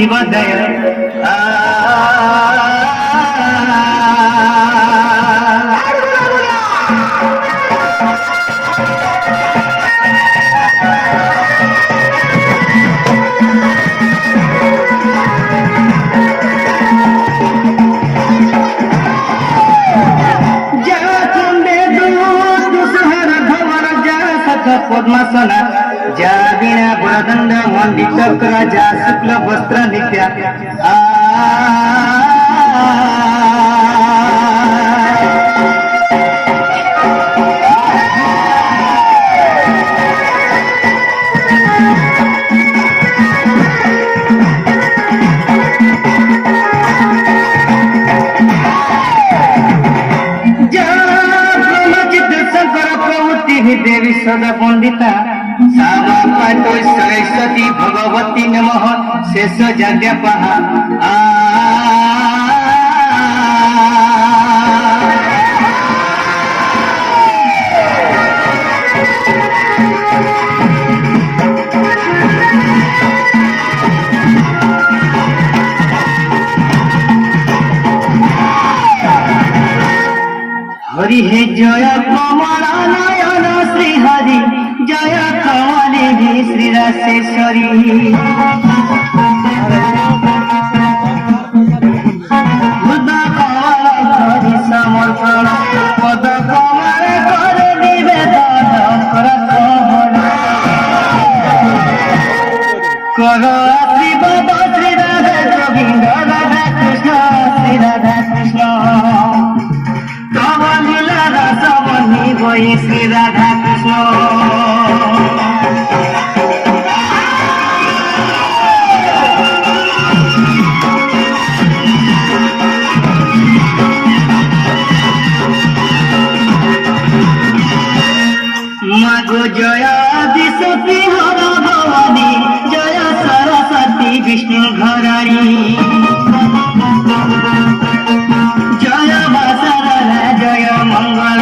शिवदय पद्मासना जा वीणा गुणदंड मंडित राजा शुक्ल वस्त्र नित्या देवी सदा पंडिता सावा पाटो सरस्वती भगवती नमः शेष जाड्या पहा हरि हे जय कमला नयन श्री हरि जय कमली श्री राशेश्वरी बुद्ध कमल हरि समर्पण पद कमल कर निवेदन कर कर आशीर्वाद श्री राधा गोविंद राधा कृष्ण श्री राधा कृष्ण श्री राधा कृष्ण मागो जय आदिशक्ति हर भवानी जय सरस्वती विष्णु घराणी जय वासरला जय मंगल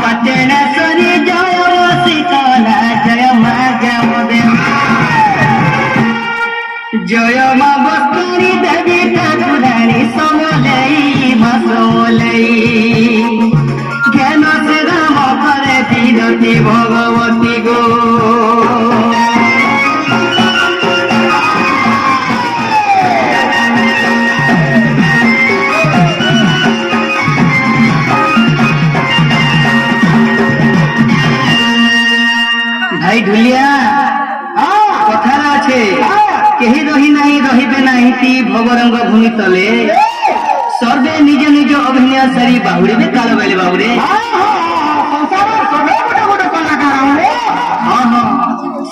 पटेश्वरी जय रसिकला जय माधवदेव जय माँ बस्तुरी देवी ठाकुरानी समलई मसोलई ज्ञान से राम करे तीरती भगवती गो भाई ढुलिया कथार अच्छे केही रही नहीं रहिबे नहीं भवरंग भूमि तले सर्वे निज निज अभिनय सारी बाहुड़ी में काल बेले बाबूरे हाँ हाँ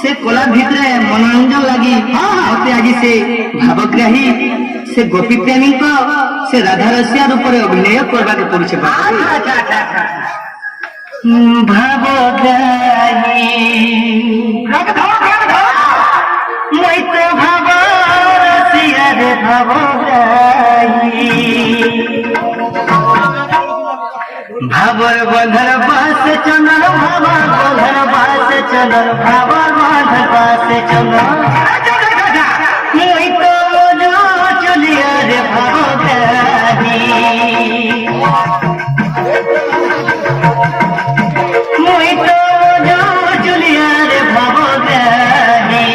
से कला भितर मनोरंजन लगी मत आज से भावग्राही से गोपी प्रेमी को से राधा रसिया रूप अभिनय करवा पड़े भावग्राही मैं तो भाव रसिया रे भावग्राही भावर बंधर बास चंदन भावर बंधर बास चंदन भावर बंधर बास चंदन मैं तो जो चलिया रे भावग्राही मैं तो जो चलिया रे भावग्राही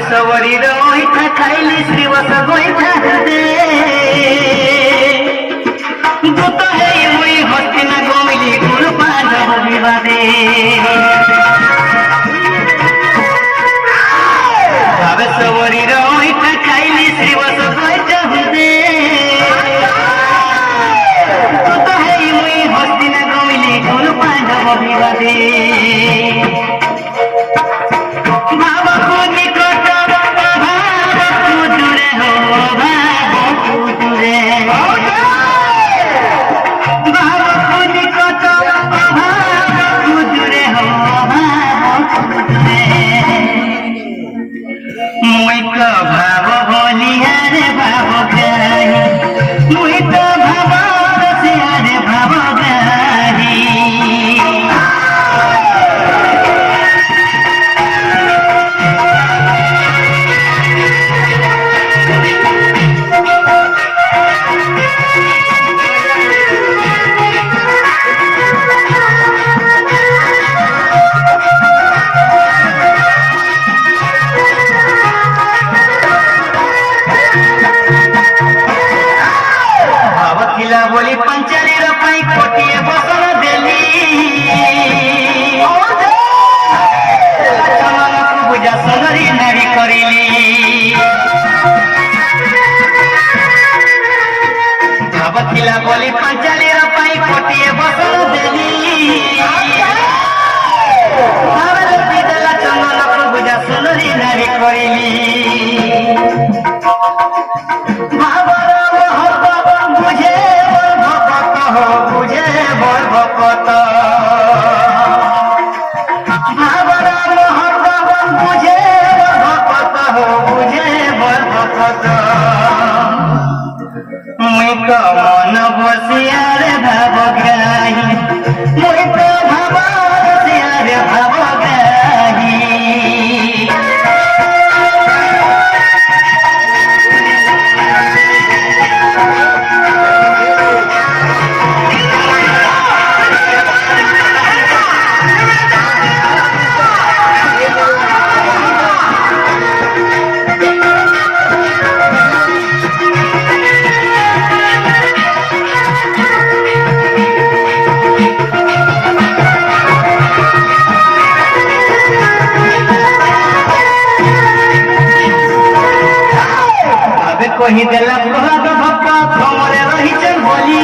सवरी रोहिता खाइली श्रीवस गोइठा दे दूत है मुई हस्तिना गोमिली गुरु पांडव विवादे भावे सवरी रोहिता खाइली श्रीवस गोइठा दे दूत है मुई हस्तिना गोमिली गुरु पांडव विवादे भाव को निकट भाव को दूरे हो বুঝে ভকত বুঝে ভকত মুই তো মন বসিয়ারে ভাবগ্রাহী মুই তো ভাব বসিয়ারে ভাবগ্রাহী কহি দেলা প্রহ্লাদ ভক্ত ভ্রমরে রহিছেন বলি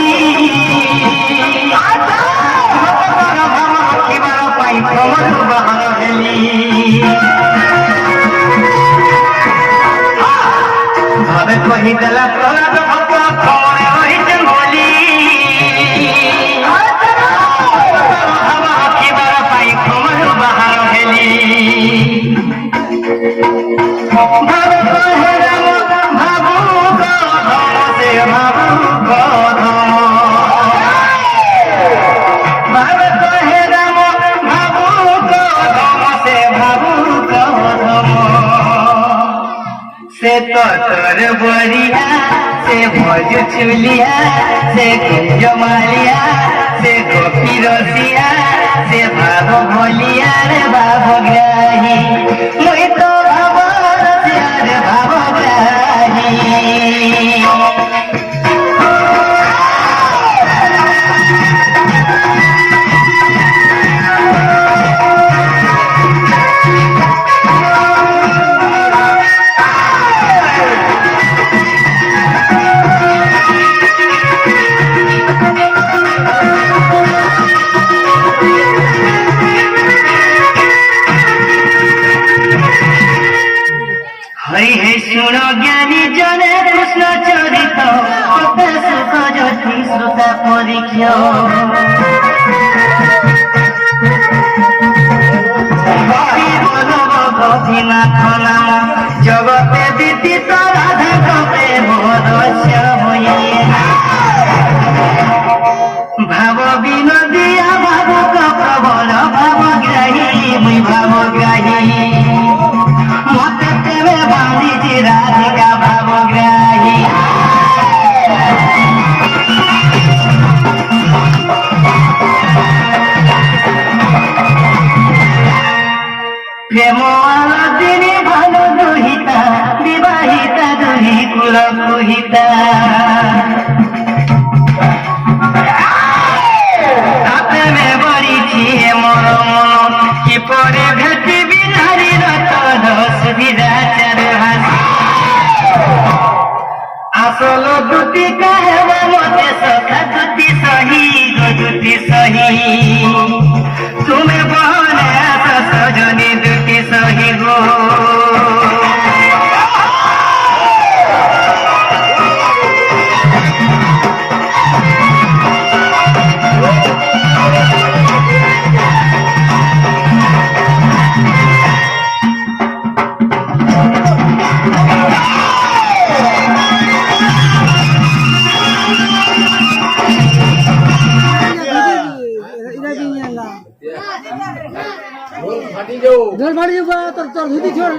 রক্ষিবার পাই ভ্রমর বাহার হেলি ভাবে কহি দেলা প্রহ্লাদ ভক্ত ভ্রমরে রহিছেন বলি রক্ষিবার পাই ভ্রমর বাহার হেলি ভাবে কহে রাম से तो तोर बरिया से भोज चुलिया से कुंज मालिया से गोपी रसिया से भाव भोलिया रे भाव ग्राही मुई तो भाव रसिया रे भाव ग्राही শুনো জ্ঞানী জনে কৃষ্ণ চরিত কত সুখ জ্যোতি শ্রোতা পরীক্ষ গোপীনাথ নাম জগতে বিদিত রাধাঙ্ক প্রেম রহস্য হয়ে ভাব বিনোদিয়া ভাবুক প্রবল ভাবগ্রাহী মুই ভাবগ্রাহী মতে প্রেমে বাঁধিছি রাধিকা ভাবগ্রাহী প্রেম আলোদিনী ভালো দুহিতা বিবাহিতা দুহি কুল কুহিতা প্রেমে বলিছি মন মন কি পরে ভেটিবি নারীর তদ সুবিধা চার ভাষা আসল দুটি কাহেব মতে সখা দুটি সহি গো দুটি সহি তুমি বহনে আস সজনী দুটি সহি গো घर भाड़ी तो धोती छोड़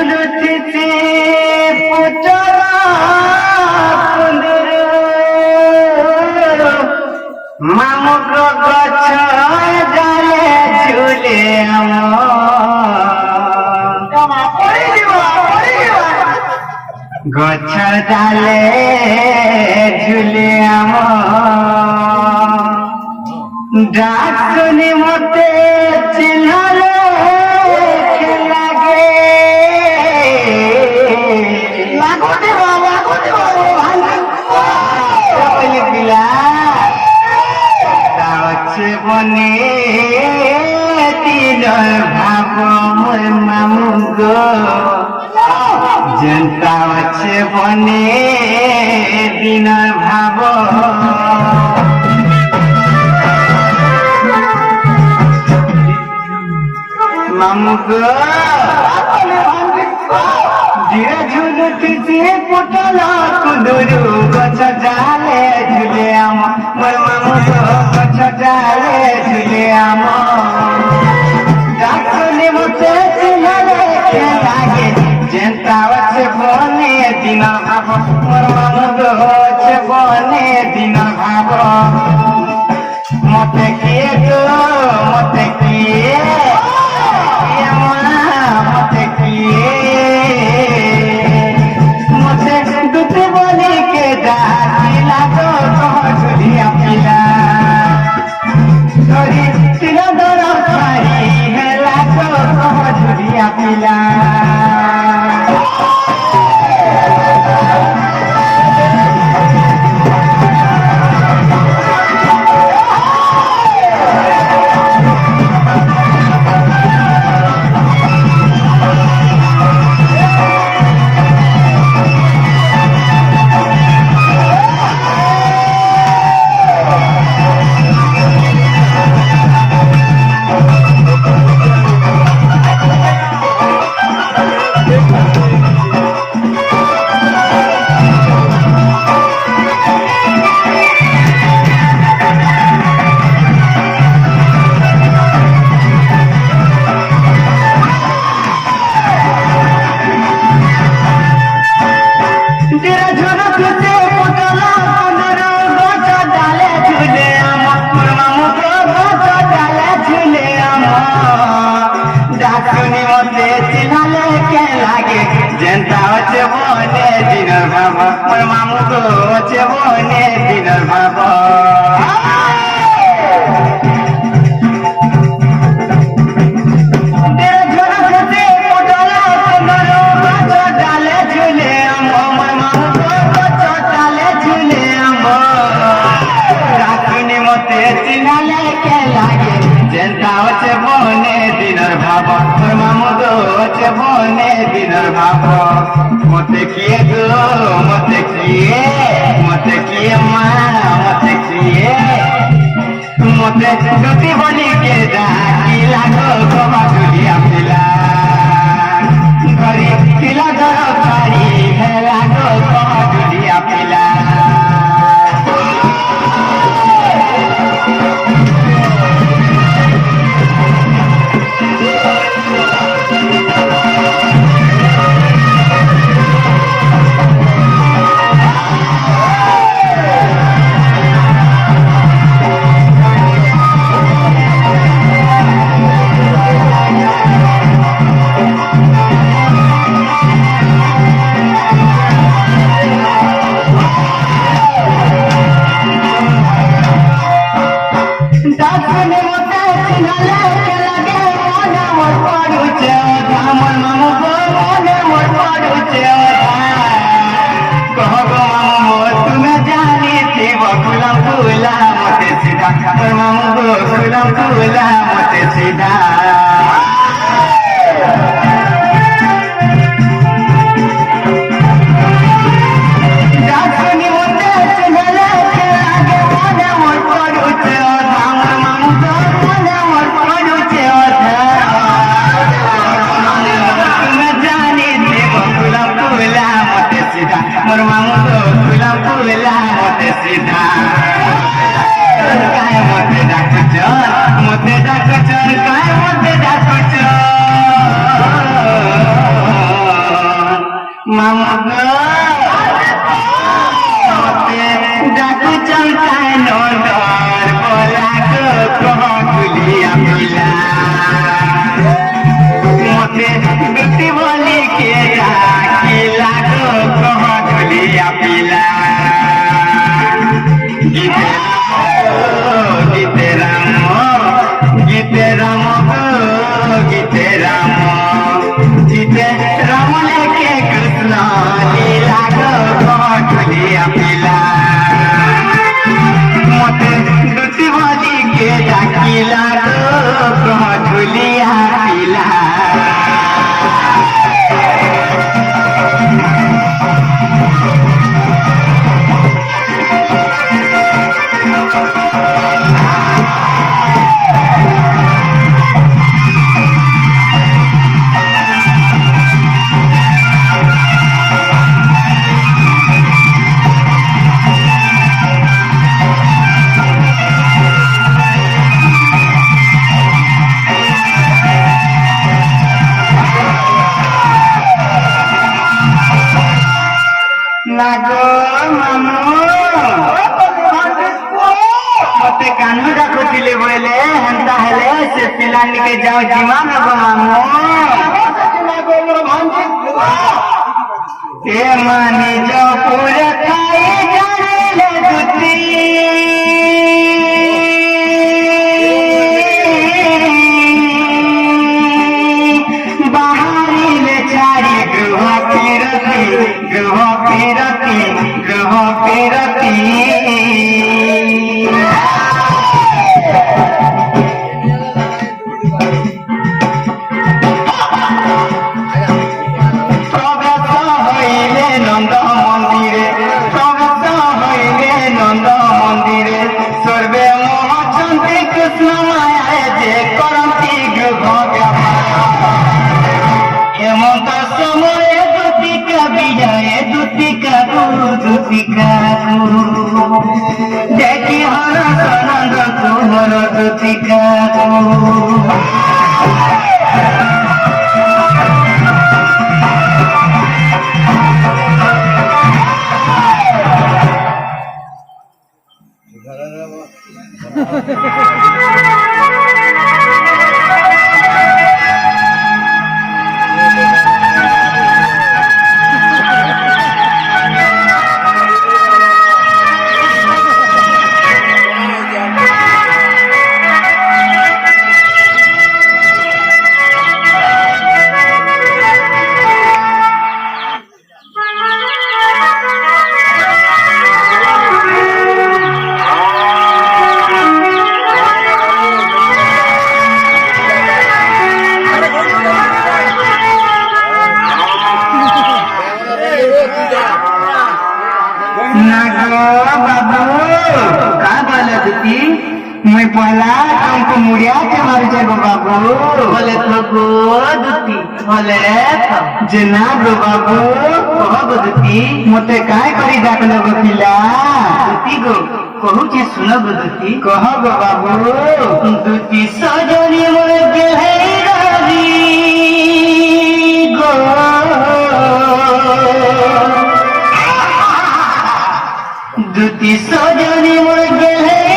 ঝুলুঠিছে পুটলা কুন্দুর মামুক গছ ডালে ঝুলে গছ ডালে ঝুলে ডাক শুনি মতে চিহ্নলে লাগে লাগতে পিলা আছে বনে দিনর ভাব মোর মামু গো जनता अच्छे बने दिन भाव मामू गो धीरे झुलुठी पुटला कुंदुरु गछ डाले झुले आम मोर मामू गो गछ डाले झुले आम डाकुनी मते चिन्हले के लागे जनता अच्छे बने दिन भाव मोर मामू गो अच्छे बने दिन भाव मते किए गो मते किए मते किए मते दूध बनी के डाकिला गो झुलिया पिला धरी तिला दर खाई हेला गो झुलिया पिला जनता अच्छे बने दिन भाव मोर मामू गो अच्छे बने दिन भाव जनता अच्छे बने दिनर भाव मोर मामू गो अच्छे बने दिनर भाव मते किए गो मते किए माँ मते किए मते गति बनी के डाकी लागो गोमा झुलिया पिला घरी पिला दर खारी है लागो गोमा झुलिया पिला मते सीधा मोर मामू तो खुला खुला मते सीधा काय मते डाक चल काय मते डाक चल মামা ডাকু চলতায় নন্দর বলা গো কহ গুলিয়া পিলা মতে ব্যক্তি বলি কে ডাকিলা গো কহ গুলিয়া পিলা গীতে রাম গীতে রাম গীতে রাম গীতে রাম লেখে কৃষ্ণ লীলা গো কহ গুলিয়া পিলা মতে দুটি বলি কে ডাকিলা গো কহ গুলিয়া পিলা নাগো মামু মতে কানু ডাকুଥିଲେ বলে হেন্তা হেলে সে পিলানিকে যাও জিমা নব মামু এ মানি যাও পুরে খাই জানিলে দুটি বাহারিলে ছাড়ি গৃহ ফিরতি গৃহ ফিরতি গৃহ ফিরতি প্রবেশ হইলে নন্দ মন্দিরে প্রবেশ হইলে নন্দ মন্দিরে সর্বে মোহচন্দ্রী কৃষ্ণ মায়ায় যে করন্তি গৃহ হেমন্ত সময়ে দুতিকা বিজয়ে দুতিকা দুতিকা দেখি হর সনন্দ তুমর দুতিকা मैं पहला तुमको मुड़िया के मार जाएगो बाबू बोले तो गो दुती बोले जना गो बाबू कह गो दुती मते काय करी डाकलो गो पिला दुती गो कहू छी सुनो गो दुती कह गो बाबू दुती सजनी मोर गेहरी गो दुती सजनी मोर गेहरी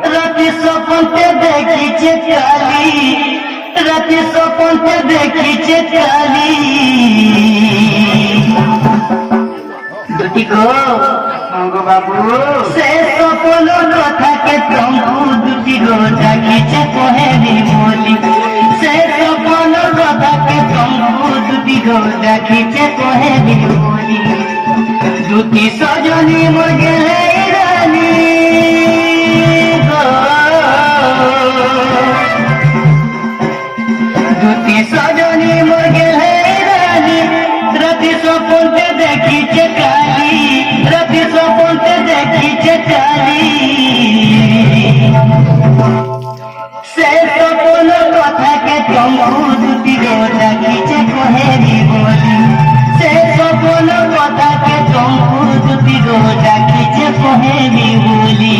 राति सपनते देखी काली राति सपनते देखी काली दुटी गो बाबू से सपन कथा के तुमको दुटी गो जागी कहे बोली से सपन कथा के तुमको दुटी गो जागी कहे बोली दुटी सजनी मोर गेले रानी दुती सजनी मोर गेले रानी राति सपनते देखी काली राति सपनते देखी काली से सपन कथा के तुमको दुती गो जागी कहे बोली से सपन कथा के तुमको दुती गो जागी कहे बोली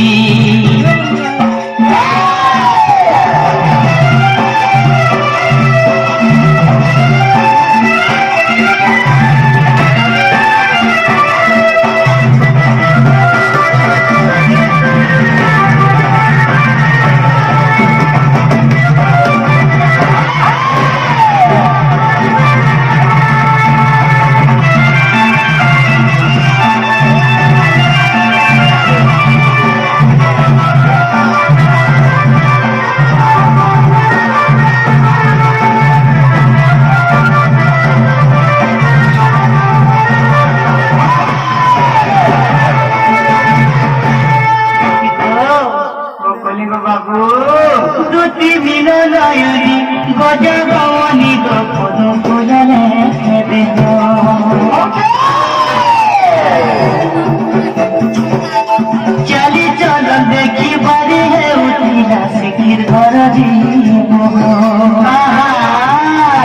জীব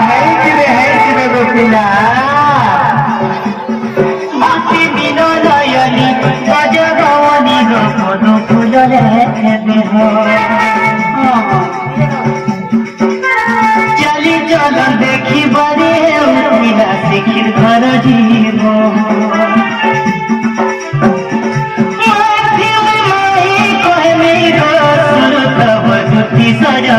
ହେଇଥିବେ ଗୋପିଲା ভক্তি বিনয়নী গজগণী পদ ফুলরে দেহ চলি চল দেখিবারে উঠিলা শিখির ঘর জীব কহে মেঘ সুর তব জ্যোতি সজা